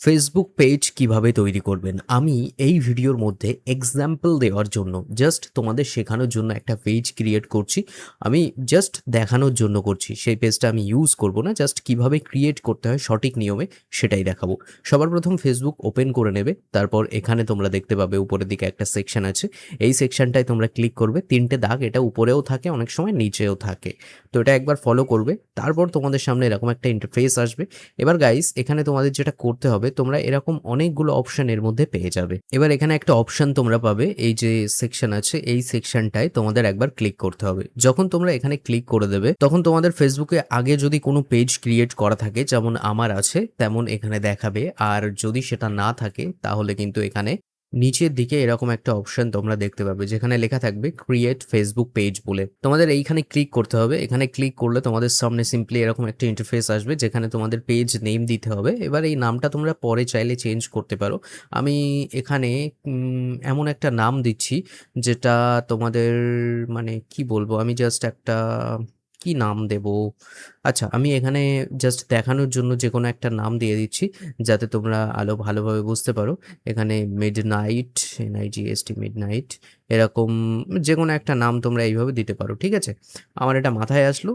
Facebook page কিভাবে তৈরি করবেন? আমি এই ভিডিওর মধ্যে এক্সাম্পল দেওয়ার জন্য জাস্ট তোমাদের শেখানোর জন্য একটা পেজ ক্রিয়েট করছি। আমি জাস্ট দেখানোর জন্য করছি। সেই পেজটা আমি ইউজ করব না। জাস্ট কিভাবে ক্রিয়েট করতে হয় সঠিক নিয়মে সেটাই দেখাবো। সবার প্রথম ফেসবুক ওপেন করে নেবে। তারপর এখানে তোমরা দেখতে পাবে উপরের দিকে একটা সেকশন আছে। এই সেকশনটায় তোমরা ক্লিক করবে। ৩ টে দাগ এটা উপরেও থাকে, অনেক সময় নিচেও থাকে। তো এটা একবার ফলো করবে। তারপর তোমাদের সামনে এরকম একটা ইন্টারফেস আসবে। এবার গাইস এখানে তোমাদের যেটা করতে হবে, তোমরা এরকম অনেকগুলো অপশন এর মধ্যে পেয়ে যাবে। এবার এখানে একটা অপশন তোমরা পাবে, এই যে সেকশন আছে এই সেকশনটায় তোমাদের একবার ক্লিক করতে হবে। যখন তোমরা এখানে ক্লিক করে দেবে তখন তোমাদের ফেসবুকে আগে যদি কোনো পেজ ক্রিয়েট করা থাকে, যেমন আমার আছে, তেমন এখানে দেখাবে। আর যদি সেটা না থাকে তাহলে কিন্তু এখানে নিচের দিকে এরকম একটা অপশন তোমরা দেখতে পাবে যেখানে লেখা থাকবে ক্রিয়েট ফেসবুক পেজ বলে। তোমাদের এইখানে ক্লিক করতে হবে। এখানে ক্লিক করলে তোমাদের সামনে সিম্পলি এরকম একটা ইন্টারফেস আসবে যেখানে তোমাদের পেজ নেম দিতে হবে। এবার এই নামটা তোমরা পরে চাইলে চেঞ্জ করতে পারো। আমি এখানে এমন একটা নাম দিচ্ছি যেটা তোমাদের, মানে কি বলবো, আমি জাস্ট একটা কি নাম দেব? আচ্ছা, আমি এখানে জাস্ট দেখানোর জন্য যেকোনো একটা নাম দিয়ে দিচ্ছি যাতে তোমরা আরো ভালোভাবে বুঝতে পারো। এখানে মিডনাইট, NIGHT মিডনাইট, এরকম যেকোনো একটা নাম তোমরা এইভাবে দিতে পারো। ঠিক আছে, আমার এটা মাথায় আসলো,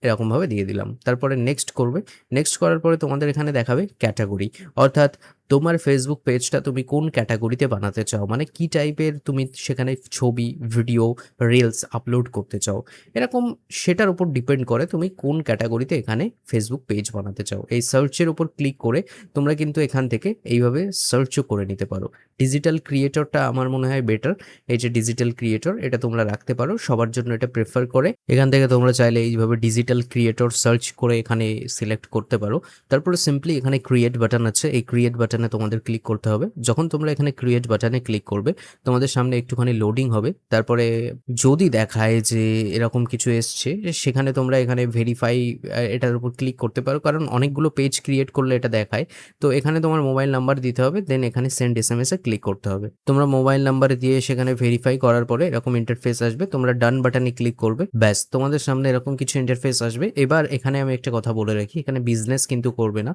এরকমভাবে দিয়ে দিলাম। তারপরে নেক্সট করবে। নেক্সট করার পরে তোমাদের এখানে দেখাবে ক্যাটাগরি, অর্থাৎ তোমার ফেসবুক পেজটা তুমি কোন ক্যাটাগরিতে বানাতে চাও, মানে কি টাইপের তুমি সেখানে ছবি, ভিডিও, রিলস আপলোড করতে চাও, এরকম সেটার উপর ডিপেন্ড করে তুমি কোন ক্যাটাগরিতে এখানে ফেসবুক পেজ বানাতে চাও। এই সার্চের উপর ক্লিক করে তোমরা কিন্তু এখান থেকে এইভাবে সার্চও করে নিতে পারো। ডিজিটাল ক্রিয়েটরটা আমার মনে হয় বেটার। এই যে ডিজিটাল ক্রিয়েটর, এটা তোমরা রাখতে পারো, সবার জন্য এটা প্রেফার করে। এখান থেকে তোমরা চাইলে এইভাবে ডিজিটাল ক্রিয়েটর সার্চ করে এখানে সিলেক্ট করতে পারো। তারপরে সিম্পলি এখানে ক্রিয়েট বাটন আছে, এই ক্রিয়েট বাটনে তোমাদের ক্লিক করতে হবে। যখন তোমরা এখানে ক্রিয়েট বাটনে ক্লিক করবে তোমাদের সামনে একটুখানি লোডিং হবে। তারপরে যদি দেখায় যে এরকম কিছু এসছে, সেখানে তোমরা এখানে ভেরিফাই এটার উপর ক্লিক করতে পারো, কারণ অনেকগুলো পেজ ক্রিয়েট করলে এটা দেখায়। তো এখানে তোমার মোবাইল নাম্বার দিতে হবে, দেন এখানে সেন্ড SMS এ ক্লিক করতে হবে। তোমরা মোবাইল নাম্বার দিয়ে সেখানে ভেরিফাই করার পরে এরকম ইন্টারফেস আসবে, তোমরা ডান বাটনে ক্লিক করবে, ব্যাস তোমাদের সামনে এরকম কিছু ইন্টারফেস আসবে। এবার এখানে আমি একটা কথা বলে রাখি, এখানে বিজনেস কিন্তু করবে না।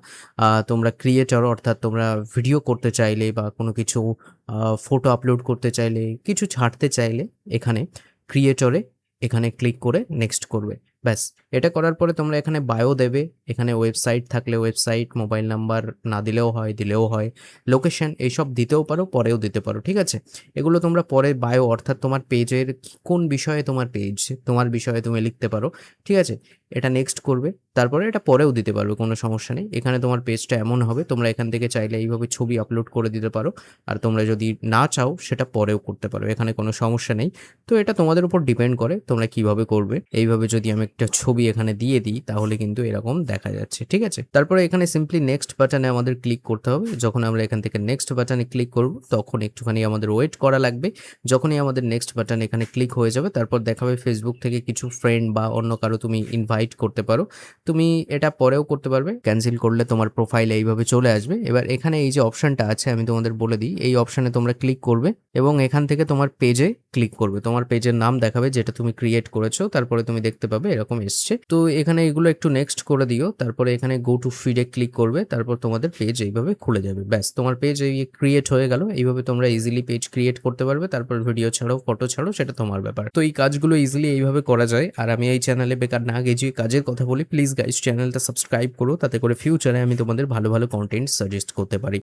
তোমরা ক্রিয়েটর, অর্থাৎ তোমরা ভিডিও করতে চাইলে বা কোনো কিছু ফটো আপলোড করতে চাইলে, কিছু ছাড়তে চাইলে এখানে ক্রিয়েটরে এখানে ক্লিক করে নেক্সট করবে, ব্যাস। এটা করার পরে তোমরা এখানে বায়ো দেবে, এখানে ওয়েবসাইট থাকলে ওয়েবসাইট, মোবাইল নাম্বার না দিলেও হয়, দিলেও হয়, লোকেশন এইসব দিতেও পারো, পরেও দিতে পারো। ঠিক আছে, এগুলো তোমরা পরে বায়ো, অর্থাৎ তোমার পেজের কোন বিষয়ে তোমার পেজ, তোমার বিষয়ে তুমি লিখতে পারো। ঠিক আছে, এটা নেক্সট করবে। তারপরে এটা পরেও দিতে পারবে, কোনো সমস্যা নেই। এখানে তোমার পেজটা এমন হবে, তোমরা এখান থেকে চাইলে এইভাবে ছবি আপলোড করে দিতে পারো। আর তোমরা যদি না চাও সেটা পরেও করতে পারো, এখানে কোনো সমস্যা নেই। তো এটা তোমাদের উপর ডিপেন্ড করে তোমরা কিভাবে করবে। এইভাবে যদি আমি একটা ছবি এখানে দিয়ে দিই তাহলে কিন্তু এরকম দেখা যাচ্ছে। ঠিক আছে, তারপরে এখানে সিম্পলি নেক্সট বাটনে আমাদের ক্লিক করতে হবে। যখন আমরা এখান থেকে নেক্সট বাটনে ক্লিক করব তখন একটুখানি আমাদের ওয়েট করা লাগবে। যখনই আমাদের নেক্সট বাটন এখানে ক্লিক হয়ে যাবে তারপর দেখাবে ফেসবুক থেকে কিছু ফ্রেন্ড বা অন্য কারো তুমি ইনভাইট করতে পারো। তুমি এটা পরেও করতে পারবে, ক্যান্সেল করলে তোমার প্রোফাইলে এইভাবে চলে আসবে। এবার এখানে এই যে অপশনটা আছে আমি তোমাদের বলে দিই, এই অপশনে তোমরা ক্লিক করবে এবং এখান থেকে তোমার পেজে ক্লিক করবে। তোমার পেজের নাম দেখাবে যেটা তুমি ক্রিয়েট করেছো, তারপরে তুমি দেখতে পাবে এরকম এসছে। তো এখানে এগুলো একটু নেক্সট করে দিও। তারপরে এখানে গো টু ফিডে ক্লিক করবে, তারপর তোমাদের পেজ এইভাবে খুলে যাবে, ব্যাস তোমার পেজ এই ক্রিয়েট হয়ে গেল। এইভাবে তোমরা ইজিলি পেজ ক্রিয়েট করতে পারবে। তারপর ভিডিও ছাড়ো, ফটো ছাড়ো, সেটা তোমার ব্যাপার। তো এই কাজগুলো ইজিলি এইভাবে করা যায়। আর আমি এই চ্যানেলে বেকার না গেছি কাজের কথা বলি, প্লিজ গাইস চ্যানেলটা সাবস্ক্রাইব করো, তাতে করে ফিউচারে আমি তোমাদের ভালো ভালো কন্টেন্ট সাজেস্ট করতে পারি।